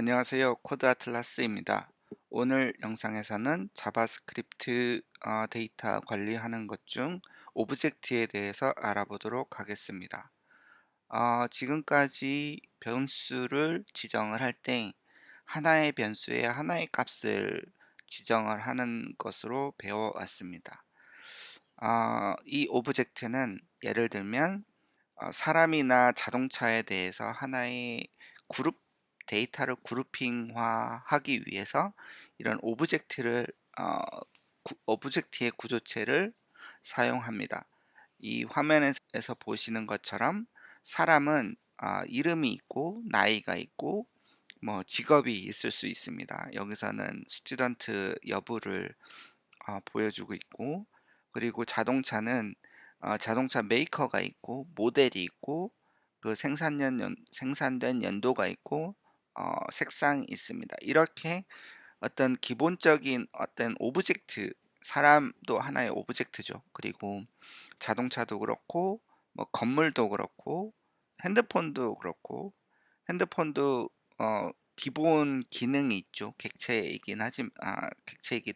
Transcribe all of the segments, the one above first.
안녕하세요. 코드 아틀라스입니다. 오늘 영상에서는 자바스크립트 데이터 관리하는 것 중 오브젝트에 대해서 알아보도록 하겠습니다. 지금까지 변수를 지정을 할 때 하나의 변수에 하나의 값을 지정을 하는 것으로 배워왔습니다. 이 오브젝트는 예를 들면 사람이나 자동차에 대해서 하나의 그룹 데이터를 그룹핑화하기 위해서 이런 오브젝트의 구조체를 사용합니다. 이 화면에서 보시는 것처럼 사람은 이름이 있고 나이가 있고 뭐 직업이 있을 수 있습니다. 여기서는 스튜던트 여부를 보여주고 있고, 그리고 자동차는 자동차 메이커가 있고 모델이 있고 그 생산된 연도가 있고 색상이 있습니다. 이렇게 어떤 기본적인 어떤 오브젝트, 사람도 하나의 오브젝트죠. 그리고 자동차도 그렇고 뭐 건물도 그렇고 핸드폰도 그렇고, 핸드폰도 기본 기능이 있죠. 객체이기도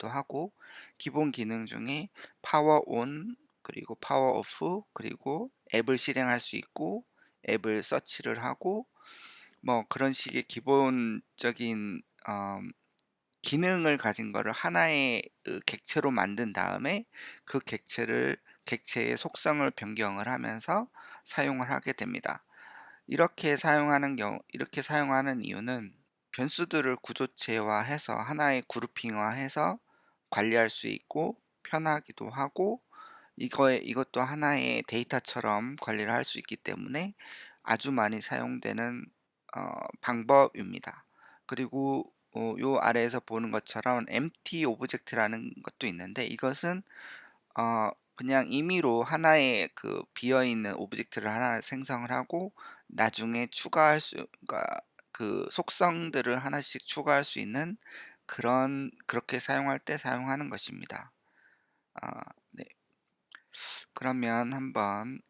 하고, 기본 기능 중에 파워 온, 그리고 파워 오프, 그리고 앱을 실행할 수 있고 앱을 서치를 하고, 뭐 그런 식의 기본적인 기능을 가진 거를 하나의 객체로 만든 다음에 그 객체의 속성을 변경을 하면서 사용을 하게 됩니다. 이렇게 사용하는 이유는 변수들을 구조체화해서 하나의 그룹핑화해서 관리할 수 있고 편하기도 하고, 이것도 하나의 데이터처럼 관리를 할 수 있기 때문에 아주 많이 사용되는 방법입니다. 그리고 요 아래에서 보는 것처럼 empty 오브젝트라는 것도 있는데, 이것은 그냥 임의로 하나의 그 비어있는 오브젝트를 하나 생성을 하고 나중에 그러니까 그 속성들을 하나씩 추가할 수 있는 그렇게 사용할 때 사용하는 것입니다. 네. 그러면 한번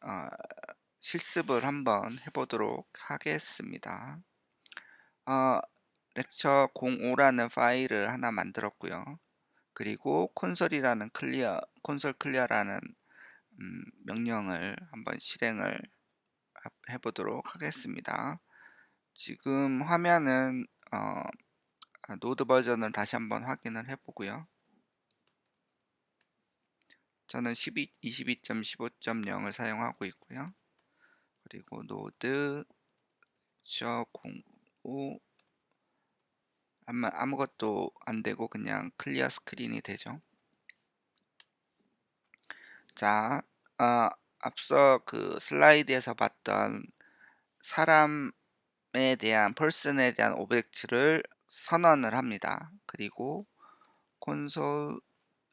실습을 한번 해보도록 하겠습니다. 어, 렉처 05라는 파일을 하나 만들었고요. 그리고 콘솔 클리어라는 명령을 한번 실행을 해보도록 하겠습니다. 지금 화면은 노드 버전을 다시 한번 확인을 해보고요. 저는 22.15.0을 사용하고 있고요. 그리고 노드 저 05 아무것도 안 되고 그냥 클리어 스크린이 되죠. 자, 앞서 그 슬라이드에서 봤던 사람에 person에 대한 오브젝트를 선언을 합니다. 그리고 콘솔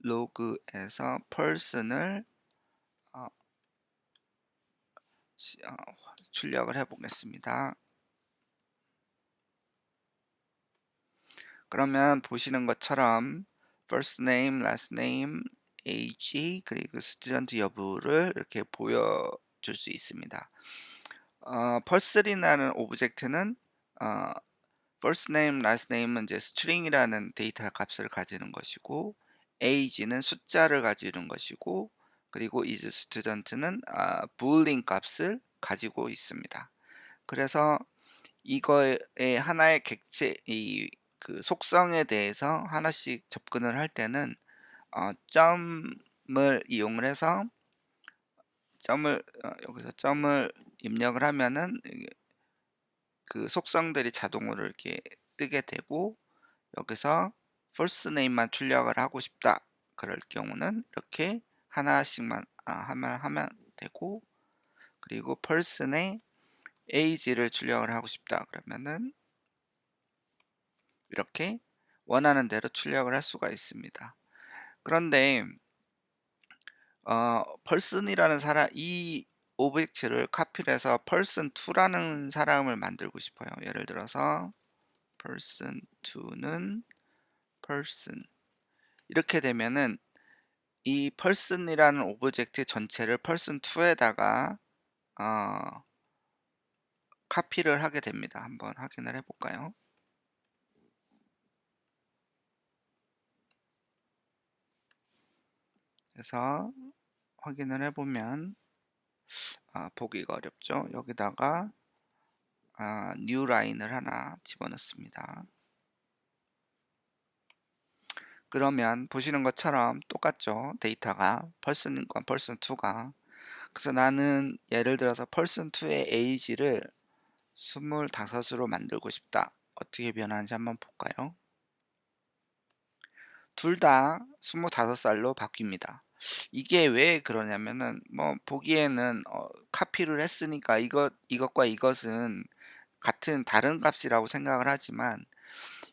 로그에서 person을 어, 출력을 해 보겠습니다. 그러면 보시는 것처럼 first name, last name, age, 그리고 스튜던트 여부를 이렇게 보여줄 수 있습니다. person이라는 오브젝트는 first name, last name은 이제 string이라는 데이터 값을 가지는 것이고, age는 숫자를 가지는 것이고, 그리고 is student는 boolean 값을 가지고 있습니다. 그래서 이거에 하나의 그 속성에 대해서 하나씩 접근을 할 때는 점을 이용을 해서 여기서 점을 입력을 하면은 그 속성들이 자동으로 이렇게 뜨게 되고, 여기서 first name만 출력을 하고 싶다 그럴 경우는 이렇게 하나씩만 하면 되고, 그리고 person의 age를 출력을 하고 싶다 그러면은 이렇게 원하는 대로 출력을 할 수가 있습니다. 그런데 person이라는 이 오브젝트를 카피를 해서 person2라는 사람을 만들고 싶어요. 예를 들어서 person2는 person, 이렇게 되면은 이 person이라는 오브젝트 전체를 person2에다가 카피를 하게 됩니다. 한번 확인을 해볼까요? 그래서 확인을 해보면 보기가 어렵죠. 여기다가 new 라인을 하나 집어넣습니다. 그러면 보시는 것처럼 똑같죠. 데이터가 person1과 person2가. 그래서 나는 예를 들어서 person2의 age를 25으로 만들고 싶다. 어떻게 변하는지 한번 볼까요? 둘 다 25살로 바뀝니다. 이게 왜 그러냐면은 뭐 보기에는 카피를 했으니까 이것과 이것은 같은 다른 값이라고 생각을 하지만,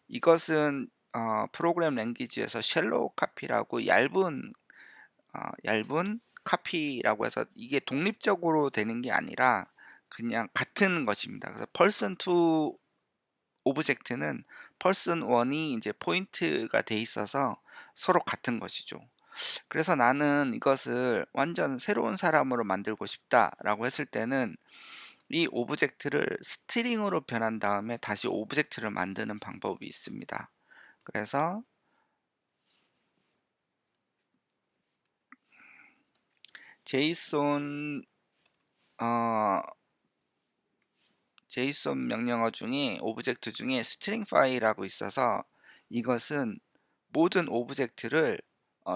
이것은 프로그램 랭귀지에서 쉘로우 카피라고 얇은 카피라고 해서 이게 독립적으로 되는 게 아니라 그냥 같은 것입니다. 그래서 person2 오브젝트는 person1이 이제 포인트가 돼 있어서 서로 같은 것이죠. 그래서 나는 이것을 완전 새로운 사람으로 만들고 싶다라고 했을 때는 이 오브젝트를 스트링으로 변한 다음에 다시 오브젝트를 만드는 방법이 있습니다. 그래서 JSON 명령어 중에 오브젝트 중에 스트링 파일이라고 있어서 이것은 모든 오브젝트를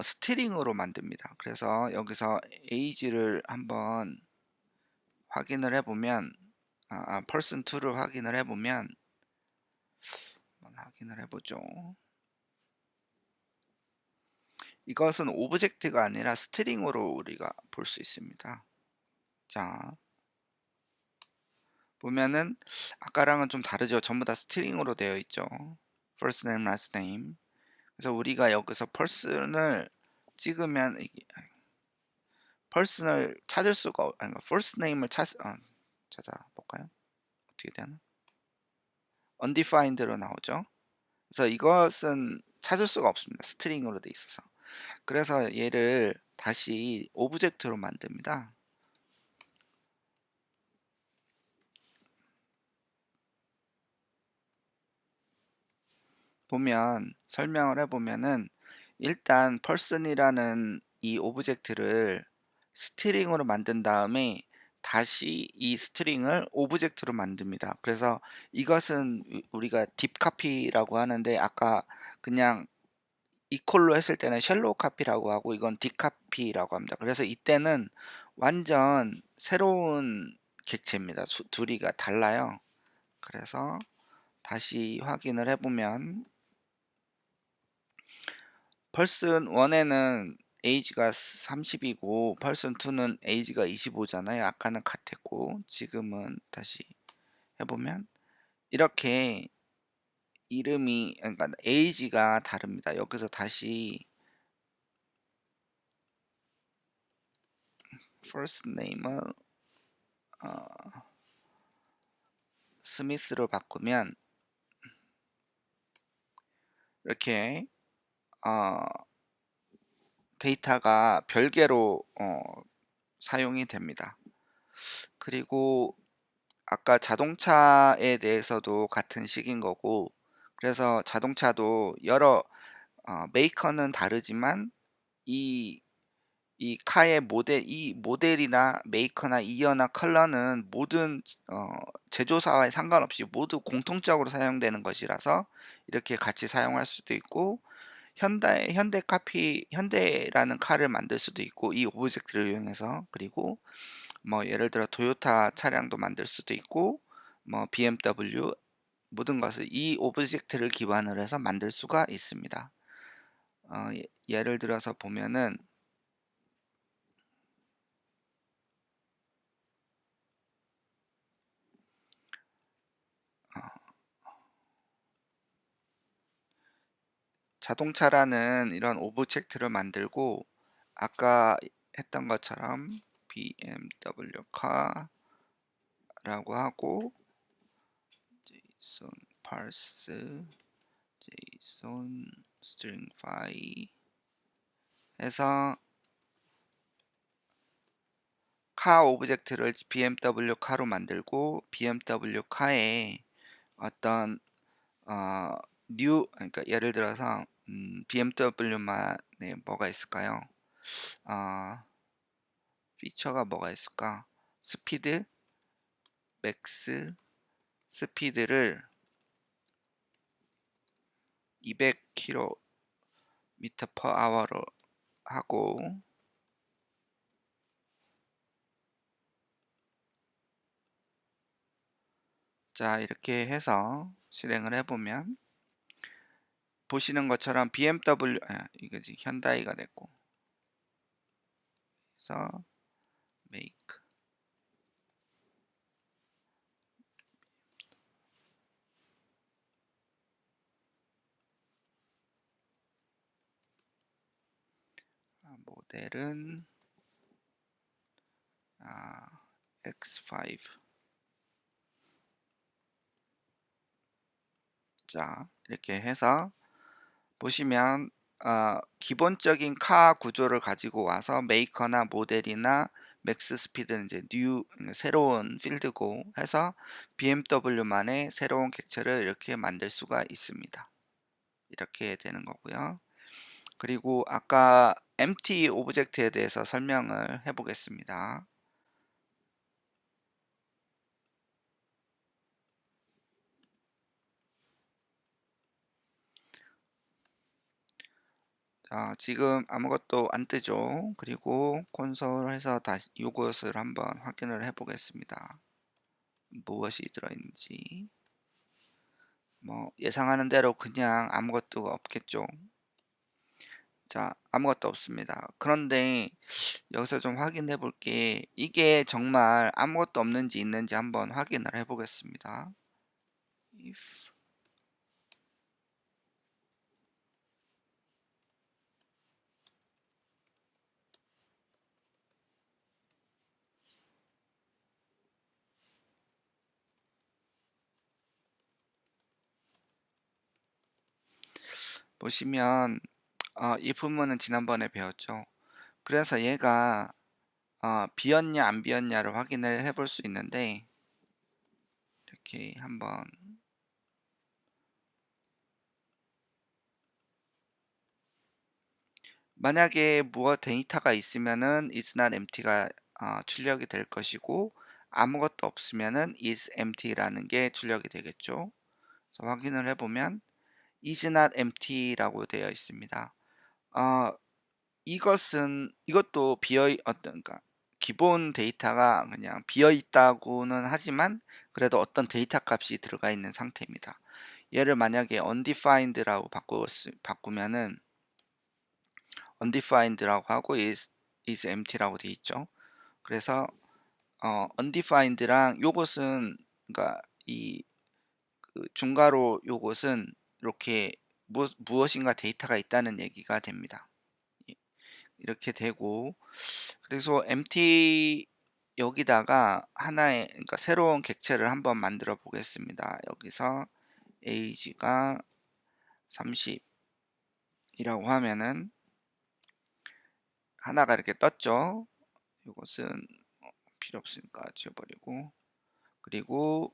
스트링으로 만듭니다. 그래서 여기서 age를 한번 확인을 해보면 person2를 확인을 해보면 한번 확인을 해보죠. 이것은 오브젝트가 아니라 스트링으로 우리가 볼 수 있습니다. 자, 보면은 아까랑은 좀 다르죠. 전부 다 스트링으로 되어 있죠. first name, last name. 그래서 우리가 여기서 person을 찍으면 person을 찾을 수가 아니 first name을 찾아볼까요? 어떻게 되나? undefined로 나오죠. 그래서 이것은 찾을 수가 없습니다. 스트링으로 돼 있어서. 그래서 얘를 다시 오브젝트로 만듭니다. 보면 설명을 해보면은 일단 person이라는 이 오브젝트를 스트링으로 만든 다음에 다시 이 스트링을 오브젝트로 만듭니다. 그래서 이것은 우리가 딥카피라고 하는데, 아까 그냥 이퀄로 했을 때는 쉘로우 카피라고 하고 이건 딥카피라고 합니다. 그래서 이때는 완전 새로운 객체입니다. 둘이가 달라요. 그래서 다시 확인을 해보면 person 1에는 age가 30이고 person 2는 age가 25잖아요. 아까는 같았고 지금은 다시 해보면 이렇게 이름이, 그러니까 age가 다릅니다. 여기서 다시 first name을 스미스로 바꾸면 이렇게 어, 데이터가 별개로 사용이 됩니다. 그리고 아까 자동차에 대해서도 같은 식인 거고, 그래서 자동차도 여러 메이커는 다르지만 이 카의 이 모델이나 메이커나 이어나 컬러는 모든 제조사와의 상관없이 모두 공통적으로 사용되는 것이라서 이렇게 같이 사용할 수도 있고, 현대라는 카를 만들 수도 있고 이 오브젝트를 이용해서, 그리고 뭐 예를 들어 토요타 차량도 만들 수도 있고 뭐 BMW, 모든 것을 이 오브젝트를 기반으로 해서 만들 수가 있습니다. 예를 들어서 보면은 자동차라는 이런 오브젝트를 만들고, 아까 했던 것처럼 BMW 카라고 하고 JSON parse JSON string file 해서 카 오브젝트를 BMW 카로 만들고, BMW 카에 어떤 그러니까 예를 들어서 BMW만에 뭐가 있을까요? 피처가 뭐가 있을까? 스피드, 맥스 스피드를 200km/h로 하고, 자 이렇게 해서 실행을 해보면 보시는 것처럼 BMW, 이거지, 현다이가 됐고, 그래서 make 모델은 X5. 자 이렇게 해서 보시면 기본적인 카 구조를 가지고 와서 메이커나 모델이나 맥스 스피드는 이제 뉴 새로운 필드고 해서 BMW만의 새로운 객체를 이렇게 만들 수가 있습니다. 이렇게 되는 거고요. 그리고 아까 empty 오브젝트에 대해서 설명을 해 보겠습니다. 지금 아무것도 안 뜨죠. 그리고 콘솔에서 다시 이것을 한번 확인을 해 보겠습니다. 무엇이 들어있는지. 뭐 예상하는 대로 그냥 아무것도 없겠죠. 자, 아무것도 없습니다. 그런데 여기서 좀 확인해 볼게. 이게 정말 아무것도 없는지 있는지 한번 확인을 해 보겠습니다. if 보시면 이 부분은 지난번에 배웠죠. 그래서 얘가 비었냐 안 비었냐를 확인을 해 볼 수 있는데, 이렇게 한번 만약에 무엇 데이터가 있으면은 is not empty가 출력이 될 것이고, 아무것도 없으면은 is empty라는 게 출력이 되겠죠. 그래서 확인을 해보면 is not empty라고 되어 있습니다. 이것도 그러니까 기본 데이터가 그냥 비어 있다고는 하지만 그래도 어떤 데이터 값이 들어가 있는 상태입니다. 얘를 만약에 undefined라고 바꾸면은 undefined라고 하고 is empty라고 되어 있죠. 그래서 undefined랑 요것은, 그러니까 그 중괄호 요것은 이렇게 무엇인가 데이터가 있다는 얘기가 됩니다. 이렇게 되고, 그래서 empty 여기다가 하나의, 그러니까 새로운 객체를 한번 만들어 보겠습니다. 여기서 age가 30이라고 하면은 하나가 이렇게 떴죠. 이것은 필요 없으니까 지워버리고, 그리고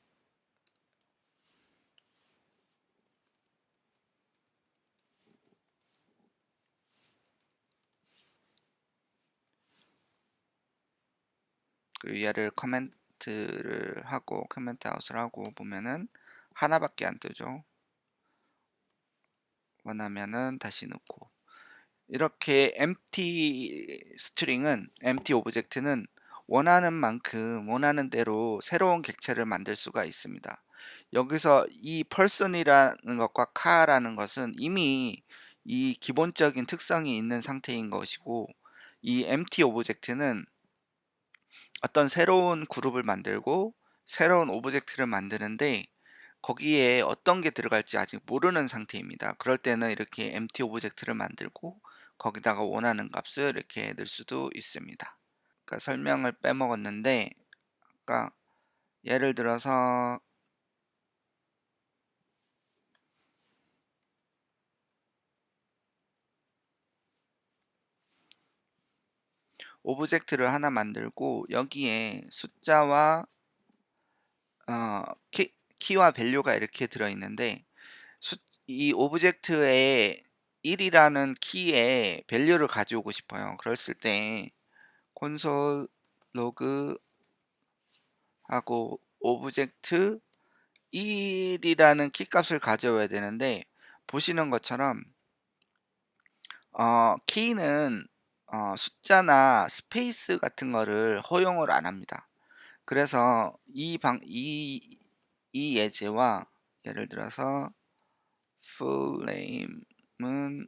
얘를 커멘트를 하고 커멘트 아웃을 하고 보면은 하나밖에 안 뜨죠. 원하면은 다시 넣고, 이렇게 empty 오브젝트는 원하는 만큼 원하는 대로 새로운 객체를 만들 수가 있습니다. 여기서 이 person이라는 것과 car라는 것은 이미 이 기본적인 특성이 있는 상태인 것이고, 이 empty 오브젝트는 어떤 새로운 그룹을 만들고 새로운 오브젝트를 만드는데 거기에 어떤 게 들어갈지 아직 모르는 상태입니다. 그럴 때는 이렇게 empty 오브젝트를 만들고 거기다가 원하는 값을 이렇게 넣을 수도 있습니다. 그러니까 설명을 빼먹었는데, 아까 예를 들어서 오브젝트를 하나 만들고 여기에 숫자와 키와 밸류가 이렇게 들어있는데, 이 오브젝트에 1이라는 키에 밸류를 가져오고 싶어요. 그랬을 때 콘솔 로그 하고 오브젝트 1이라는 키 값을 가져와야 되는데, 보시는 것처럼 키는 숫자나 스페이스 같은 거를 허용을 안 합니다. 그래서 이 예제와 예를 들어서 flame은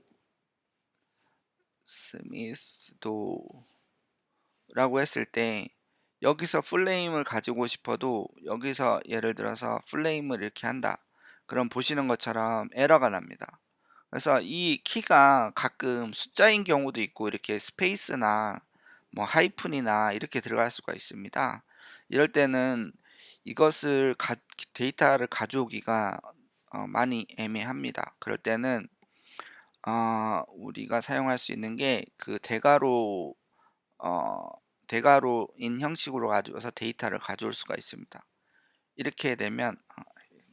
스미스도 라고 했을 때, 여기서 플레임을 가지고 싶어도 여기서 예를 들어서 플레임을 이렇게 한다, 그럼 보시는 것처럼 에러가 납니다. 그래서 이 키가 가끔 숫자인 경우도 있고 이렇게 스페이스나 뭐 하이픈이나 이렇게 들어갈 수가 있습니다. 이럴 때는 이것을 데이터를 가져오기가 많이 애매합니다. 그럴 때는 우리가 사용할 수 있는 게 그 어, 대괄호인 형식으로 가져와서 데이터를 가져올 수가 있습니다. 이렇게 되면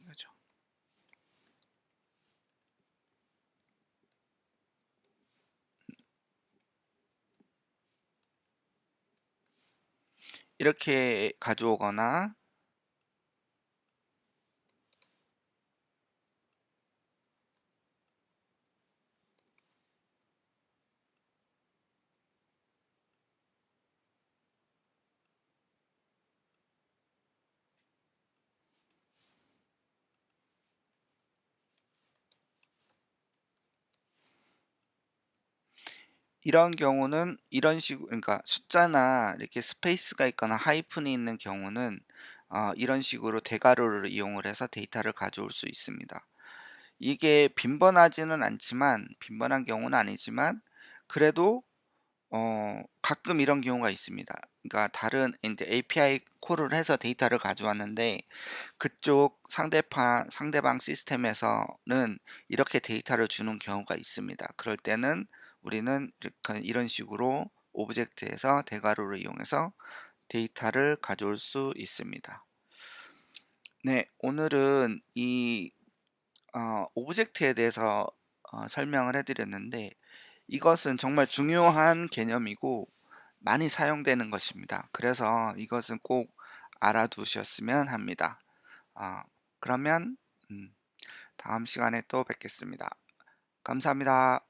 이거죠. 이렇게 가져오거나, 이런 경우는 이런 식으로, 그러니까 숫자나 이렇게 스페이스가 있거나 하이픈이 있는 경우는 이런 식으로 대괄호를 이용을 해서 데이터를 가져올 수 있습니다. 이게 빈번한 경우는 아니지만, 그래도 가끔 이런 경우가 있습니다. 그러니까 다른 이제 API 콜을 해서 데이터를 가져왔는데, 그쪽 상대방 시스템에서는 이렇게 데이터를 주는 경우가 있습니다. 그럴 때는 우리는 이런 식으로 오브젝트에서 대괄호를 이용해서 데이터를 가져올 수 있습니다. 네, 오늘은 이 오브젝트에 대해서 설명을 해드렸는데, 이것은 정말 중요한 개념이고 많이 사용되는 것입니다. 그래서 이것은 꼭 알아두셨으면 합니다. 그러면 다음 시간에 또 뵙겠습니다. 감사합니다.